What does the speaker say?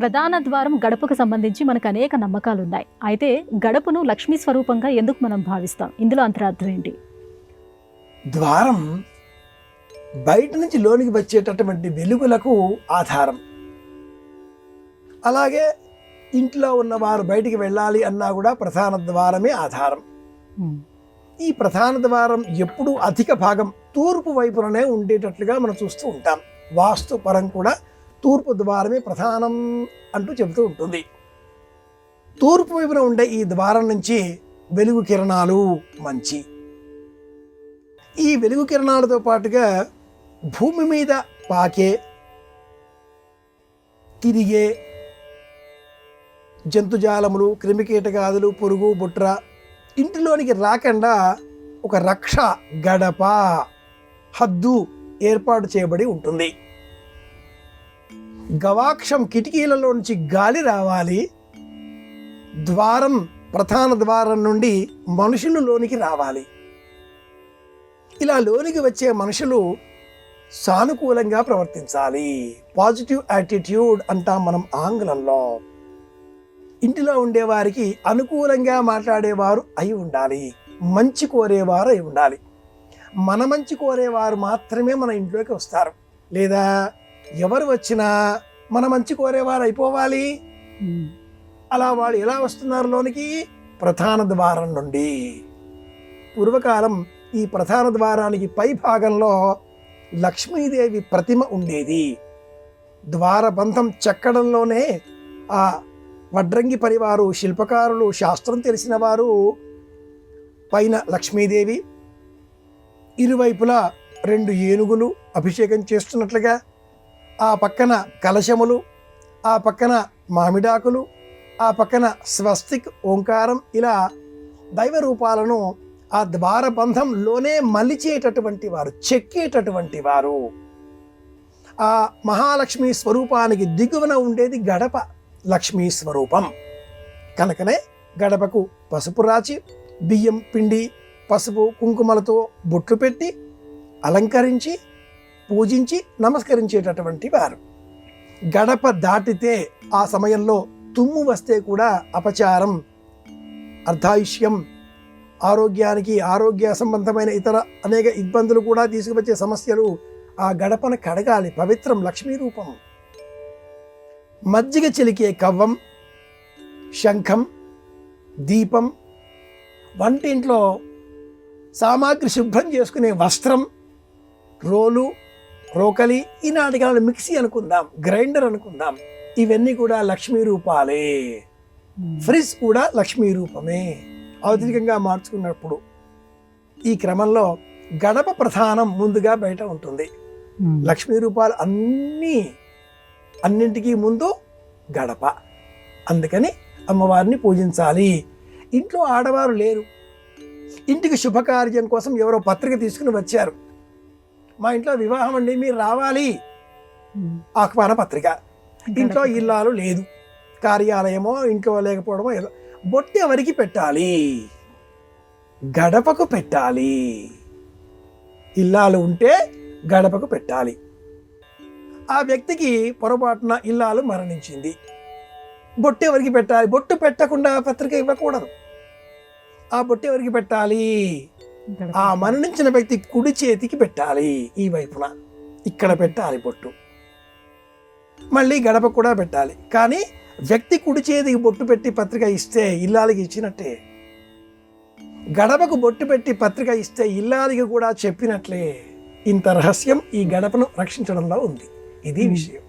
ప్రధాన ద్వారం గడపకు సంబంధించి మనకు అనేక నమ్మకాలు ఉన్నాయి. అయితే గడపను లక్ష్మీ స్వరూపంగా ఎందుకు మనం భావిస్తాం? ఇందులో అంతరార్థం ఏంటి? ద్వారం బయట నుంచి లోనికి వచ్చేటటువంటి వెలుగులకు ఆధారం. అలాగే ఇంట్లో ఉన్నవారు బయటికి వెళ్ళాలి అన్నా కూడా ప్రధాన ద్వారమే ఆధారం. ఈ ప్రధాన ద్వారం ఎప్పుడూ అధిక భాగం తూర్పు వైపుననే ఉండేటట్లుగా మనం చూస్తూ ఉంటాం. వాస్తు పరం కూడా తూర్పు ద్వారమే ప్రధానం అంటూ చెబుతూ ఉంటుంది. తూర్పు వైపున ఉండే ఈ ద్వారం నుంచి వెలుగు కిరణాలు మంచి. ఈ వెలుగు కిరణాలతో పాటుగా భూమి మీద పాకే తిరిగే జంతుజాలములు, క్రిమికీటకాదులు, పురుగు, బుట్ర ఇంటిలోనికి రాకుండా ఒక రక్ష గడప హద్దు ఏర్పాటు చేయబడి ఉంటుంది. గవాక్షం కిటికీలలో నుంచి గాలి రావాలి. ద్వారం ప్రధాన ద్వారం నుండి మనుషులు లోనికి రావాలి. ఇలా లోనికి వచ్చే మనుషులు సానుకూలంగా ప్రవర్తించాలి. పాజిటివ్ యాటిట్యూడ్ అంటాం మనం ఆంగ్లంలో. ఇంటిలో ఉండేవారికి అనుకూలంగా మాట్లాడేవారు అయి ఉండాలి. మంచి కోరేవారు అయి ఉండాలి. మన మంచి కోరేవారు మాత్రమే మన ఇంట్లోకి వస్తారు. లేదా ఎవరు వచ్చినా మన మంచి కోరేవారు అయిపోవాలి. అలా వాళ్ళు ఎలా వస్తున్నారు లోనికి? ప్రధాన ద్వారం నుండి. పూర్వకాలం ఈ ప్రధాన ద్వారానికి పై భాగంలో లక్ష్మీదేవి ప్రతిమ ఉండేది. ద్వారబంధం చెక్కడంలోనే ఆ వడ్రంగి పరివారు, శిల్పకారులు, శాస్త్రం తెలిసిన వారు పైన లక్ష్మీదేవి, ఇరువైపులా 2 ఏనుగులు అభిషేకం చేస్తున్నట్లుగా, ఆ పక్కన కలశములు, ఆ పక్కన మామిడాకులు, ఆ పక్కన స్వస్తిక్, ఓంకారం, ఇలా దైవ రూపాలను ఆ ద్వారబంధంలోనే మలిచేటటువంటి వారు, చెక్కేటటువంటి వారు. ఆ మహాలక్ష్మి స్వరూపానికి దిగువన ఉండేది గడప లక్ష్మీ స్వరూపం. కనుకనే గడపకు పసుపు రాచి, బియ్యం పిండి, పసుపు కుంకుమలతో బొట్లు పెట్టి అలంకరించి పూజించి నమస్కరించేటటువంటి వారు. గడప దాటితే ఆ సమయంలో తుమ్ము వస్తే కూడా అపచారం, అర్ధాయుష్యం, ఆరోగ్యానికి, ఆరోగ్య సంబంధమైన ఇతర అనేక ఇబ్బందులు కూడా తీసుకువచ్చే సమస్యలు ఆ గడపను కడగాలి. పవిత్రం, లక్ష్మీ రూపం. మజ్జిగ చిలికే కవ్వం, శంఖం, దీపం, వంటింట్లో సామాగ్రి శుభ్రం చేసుకునే వస్త్రం, రోలు, రోకలి, ఈనాటి కాలంలో మిక్సీ అనుకుందాం, గ్రైండర్ అనుకుందాం, ఇవన్నీ కూడా లక్ష్మీ రూపాలే. ఫ్రిడ్జ్ కూడా లక్ష్మీ రూపమే ఆధునికంగా మార్చుకున్నప్పుడు. ఈ క్రమంలో గడప ప్రధానం ముందుగా బయట ఉంటుంది. లక్ష్మీ రూపాలు అన్నింటికీ ముందు గడప. అందుకని అమ్మవారిని పూజించాలి. ఇంట్లో ఆడవారు లేరు, ఇంటికి శుభకార్యం కోసం ఎవరో పత్రిక తీసుకుని వచ్చారు, మా ఇంట్లో వివాహం అండి, మీరు రావాలి, ఆహ్వాన పత్రిక. ఇంట్లో ఇల్లాలు లేదు, కార్యాలయమో ఇంట్లో లేకపోవడమో ఏదో, బొట్టు ఎవరికి పెట్టాలి? గడపకు పెట్టాలి. ఇల్లాలు ఉంటే గడపకు పెట్టాలి. ఆ వ్యక్తికి పొరపాటున ఇల్లాలు మరణించింది, బొట్టు ఎవరికి పెట్టాలి? బొట్టు పెట్టకుండా పత్రిక ఇవ్వకూడదు. ఆ బొట్టు ఎవరికి పెట్టాలి? ఆ మరణించిన వ్యక్తి కుడి చేతికి పెట్టాలి. ఈ వైపున ఇక్కడ పెట్టాలి బొట్టు. మళ్ళీ గడప కూడా పెట్టాలి. కానీ వ్యక్తి కుడి చేతికి బొట్టు పెట్టి పత్రిక ఇస్తే ఇల్లాలికి ఇచ్చినట్టే. గడపకు బొట్టు పెట్టి పత్రిక ఇస్తే ఇల్లాలికి కూడా చెప్పినట్లే. ఇంత రహస్యం ఈ గడపను రక్షించడంలో ఉంది. ఇది విషయం.